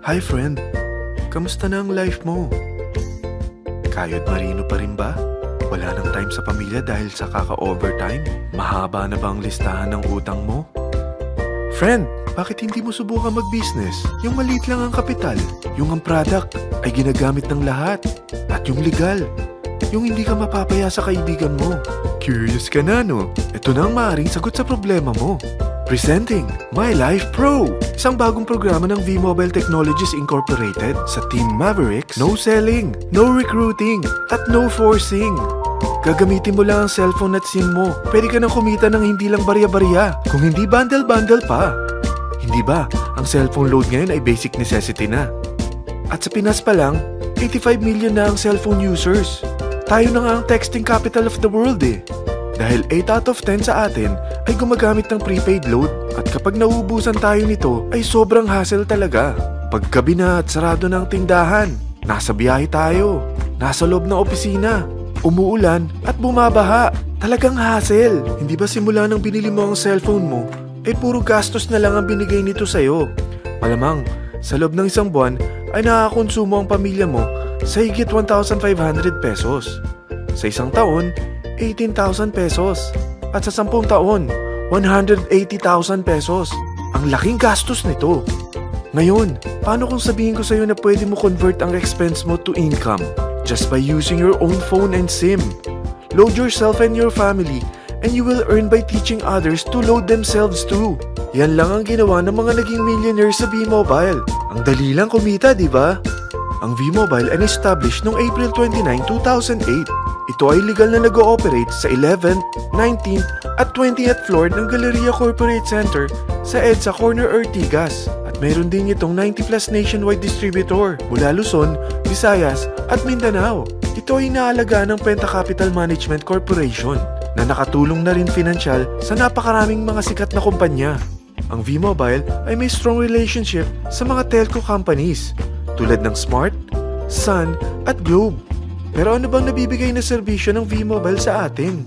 Hi friend, kamusta na ang life mo? Kayod marino pa rin ba? Wala nang time sa pamilya dahil sa kaka-overtime? Mahaba na ba ang listahan ng utang mo? Friend, bakit hindi mo subukan mag-business? Yung maliit lang ang kapital, yung ang product ay ginagamit ng lahat, at yung legal, yung hindi ka mapapaya sa kaibigan mo. Curious ka na, no? Ito na ang maaaring sagot sa problema mo. Presenting My Life Pro, isang bagong programa ng V-Mobile Technologies Incorporated sa Team Mavericks. No selling, no recruiting, at no forcing. Gagamitin mo lang ang cellphone at SIM mo. Pwede ka nang kumita ng hindi lang barya-barya, kung hindi bundle-bundle pa. Hindi ba, ang cellphone load ngayon ay basic necessity na. At sa Pinas pa lang, 85 million na ang cellphone users. Tayo na nga ang texting capital of the world eh. Dahil 8 out of 10 sa atin ay gumagamit ng prepaid load, at kapag nauubusan tayo nito ay sobrang hassle talaga. Paggabi na at sarado ng tindahan, nasa biyahe tayo, nasa loob ng opisina, umuulan at bumabaha. Talagang hassle. Hindi ba simula nang binili mo ang cellphone mo ay puro gastos na lang ang binigay nito sa'yo? Malamang sa loob ng isang buwan ay nakakakonsumo ang pamilya mo sa higit 1,500 pesos. Sa isang taon, 18,000 pesos. At sa 10 taon, 180,000 pesos. Ang laking gastos nito. Ngayon, paano kung sabihin ko sa'yo na pwede mo convert ang expense mo to income just by using your own phone and SIM? Load yourself and your family, and you will earn by teaching others to load themselves too. Yan lang ang ginawa ng mga naging millionaires sa V-Mobile. Ang dali lang kumita, di ba? Ang V-Mobile ay established noong April 29, 2008. Ito ay legal na nag-ooperate sa 11th, 19th at 20th floor ng Galleria Corporate Center sa EDSA Corner Ortigas. At mayroon din itong 90 plus nationwide distributor mula Luzon, Visayas at Mindanao. Ito ay inaalagaan ng Penta Capital Management Corporation na nakatulong na rin pinansyal sa napakaraming mga sikat na kumpanya. Ang V-Mobile ay may strong relationship sa mga telco companies tulad ng Smart, Sun at Globe. Pero ano bang nabibigay na serbisyo ng V-Mobile sa atin?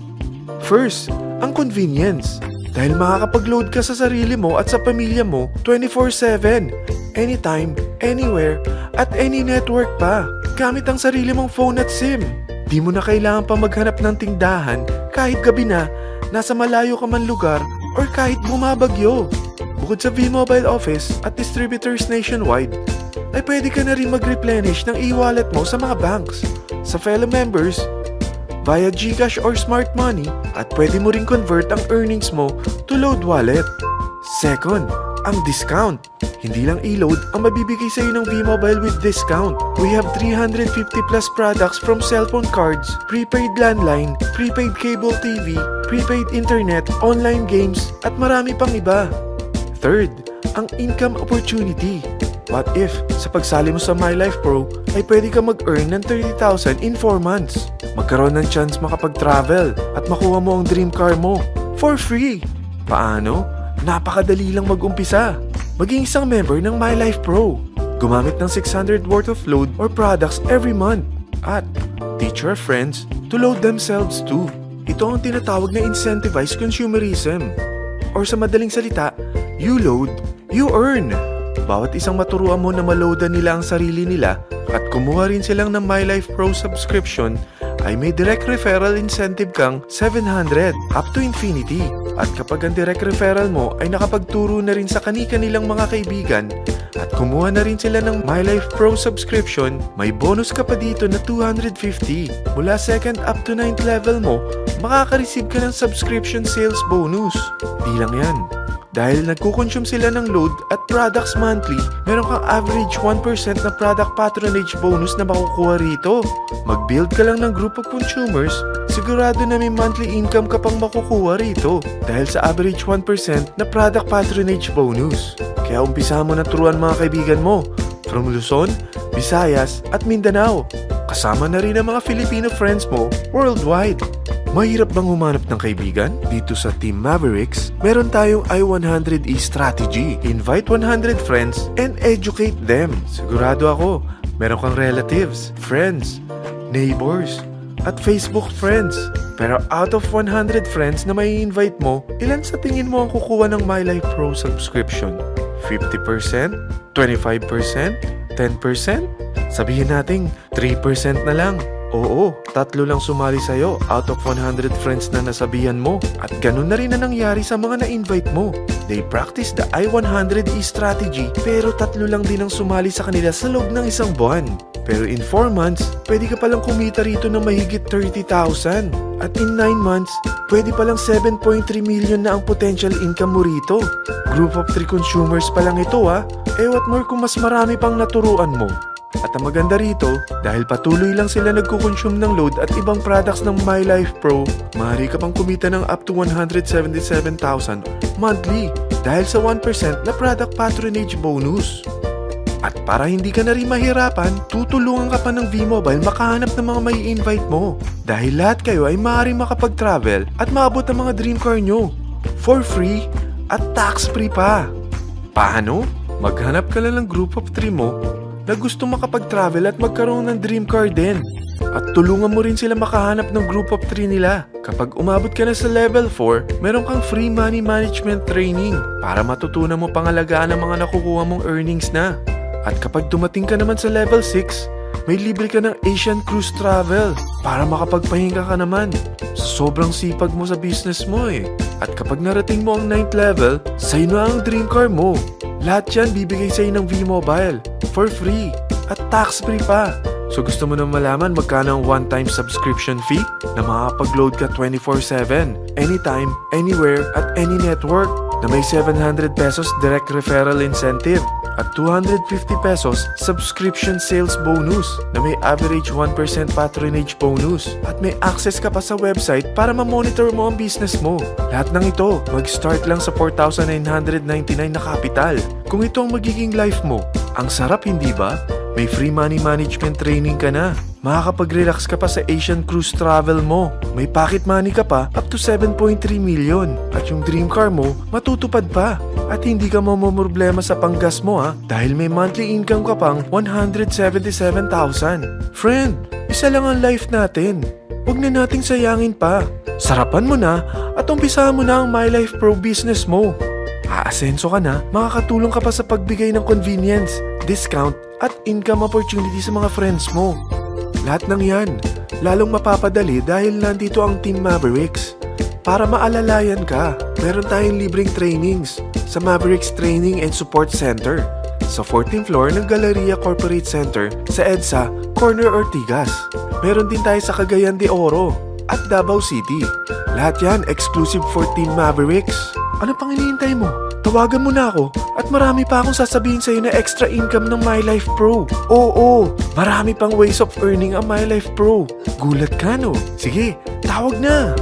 First, ang convenience. Dahil makakapag-load ka sa sarili mo at sa pamilya mo 24/7, anytime, anywhere, at any network pa. Gamit ang sarili mong phone at SIM. Di mo na kailangan pa maghanap ng tindahan kahit gabi na, nasa malayo ka man lugar, or kahit bumabagyo. Bukod sa V-Mobile office at distributors nationwide, ay pwede ka na rin mag-replenish ng e-wallet mo sa mga banks, sa fellow members, via GCash or Smart Money, at pwede mo rin convert ang earnings mo to load wallet. Second, ang discount. Hindi lang e-load ang mabibigay sa iyo ng V-Mobile with discount. We have 350 plus products from cellphone cards, prepaid landline, prepaid cable TV, prepaid internet, online games, at marami pang iba. Third, ang income opportunity. What if, sa pagsali mo sa My Life Pro, ay pwede ka mag-earn ng 30,000 in 4 months? Magkaroon ng chance makapag-travel at makuha mo ang dream car mo for free. Paano? Napakadali lang mag-umpisa. Maging isang member ng My Life Pro. Gumamit ng 600 worth of load or products every month. At teach your friends to load themselves too. Ito ang tinatawag na incentivized consumerism. Or sa madaling salita, you load, you earn. Bawat isang maturuan mo na maloadan nila ang sarili nila at kumuha rin silang ng My Life Pro subscription, ay may direct referral incentive kang 700 up to infinity. At kapag ang direct referral mo ay nakapagturo na rin sa kani-kanilang mga kaibigan at kumuha na rin sila ng My Life Pro subscription, may bonus ka pa dito na 250. Mula 2nd up to 9th level mo, makaka-receive ka ng subscription sales bonus. Di lang yan. Dahil nagkukonsume sila ng load at products monthly, meron kang average 1% na product patronage bonus na makukuha rito. Mag-build ka lang ng group of consumers, sigurado na may monthly income ka pang makukuha rito dahil sa average 1% na product patronage bonus. Kaya umpisa mo na turuan mga kaibigan mo from Luzon, Visayas at Mindanao. Kasama na rin ang mga Filipino friends mo worldwide. Mahirap bang humanap ng kaibigan? Dito sa Team Mavericks, meron tayong I100E strategy. Invite 100 friends and educate them. Sigurado ako, meron kang relatives, friends, neighbors, at Facebook friends. Pero out of 100 friends na may invite mo, ilan sa tingin mo ang kukuha ng My Life Pro subscription? 50%? 25%? 10%? Sabihin natin 3% na lang. Oo, 3 lang sumali sa'yo out of 100 friends na nasabihan mo. At ganun na rin na nangyari sa mga na-invite mo. They practice the I-100E strategy pero 3 lang din ang sumali sa kanila sa loob ng isang buwan. Pero in 4 months, pwede ka palang kumita rito ng mahigit 30,000. At in 9 months, pwede palang 7.3 million na ang potential income mo rito. Group of 3 consumers pa lang ito what more kung mas marami pang naturuan mo. At ang maganda rito, dahil patuloy lang sila nagkukonsume ng load at ibang products ng MyLife Pro, maaari ka pang kumita ng up to 177,000 monthly dahil sa 1% na product patronage bonus. At para hindi ka na rin mahirapan, tutulungan ka pa ng V-Mobile makahanap ng mga may invite mo. Dahil lahat kayo ay maaaring makapag-travel at maabot ang mga dream car nyo for free at tax-free pa. Paano? Maghanap ka lang ng group of 3 mo na gusto makapag-travel at magkaroon ng dream car din. At tulungan mo rin sila makahanap ng group of 3 nila. Kapag umabot ka na sa level 4, meron kang free money management training para matutunan mo pangalagaan ang mga nakukuha mong earnings na. At kapag dumating ka naman sa level 6, may libre ka ng Asian Cruise Travel para makapagpahinga ka naman. Sobrang sipag mo sa business mo At kapag narating mo ang 9th level, sa'yo na ang dream car mo. Lahat yan bibigay sa'yo ng V-Mobile for free at tax-free pa. So gusto mo na malaman magkano ang one-time subscription fee na makakapag-load ka 24/7, anytime, anywhere, at any network na may 700 pesos direct referral incentive at 250 pesos subscription sales bonus na may average 1% patronage bonus at may access ka pa sa website para ma-monitor mo ang business mo. Lahat ng ito mag-start lang sa 4,999 na capital. Kung ito ang magiging life mo, ang sarap hindi ba? May free money management training ka na. Makakapag-relax ka pa sa Asian Cruise Travel mo. May pocket money ka pa up to 7.3 million. At yung dream car mo, matutupad pa. At hindi ka mamomroblema sa panggas mo dahil may monthly income ka pang 177,000. Friend, isa lang ang life natin. Huwag na nating sayangin pa. Sarapan mo na at umpisahan mo na ang MyLife Pro business mo. Aasenso ka na, makakatulong ka pa sa pagbigay ng convenience, discount, at income opportunity sa mga friends mo. Lahat ng yan, lalong mapapadali dahil nandito ang Team Mavericks. Para maalalayan ka, meron tayong libreng trainings sa Mavericks Training and Support Center sa 14th floor ng Galleria Corporate Center sa EDSA, Corner Ortigas. Meron din tayo sa Cagayan de Oro at Davao City. Lahat yan exclusive for Team Mavericks. Ano pang hinihintay mo? Tawagan mo na ako at marami pa akong sasabihin sa'yo na extra income ng MyLife Pro. Oo, marami pang ways of earning ang MyLife Pro. Gulat ka no? Sige, tawag na!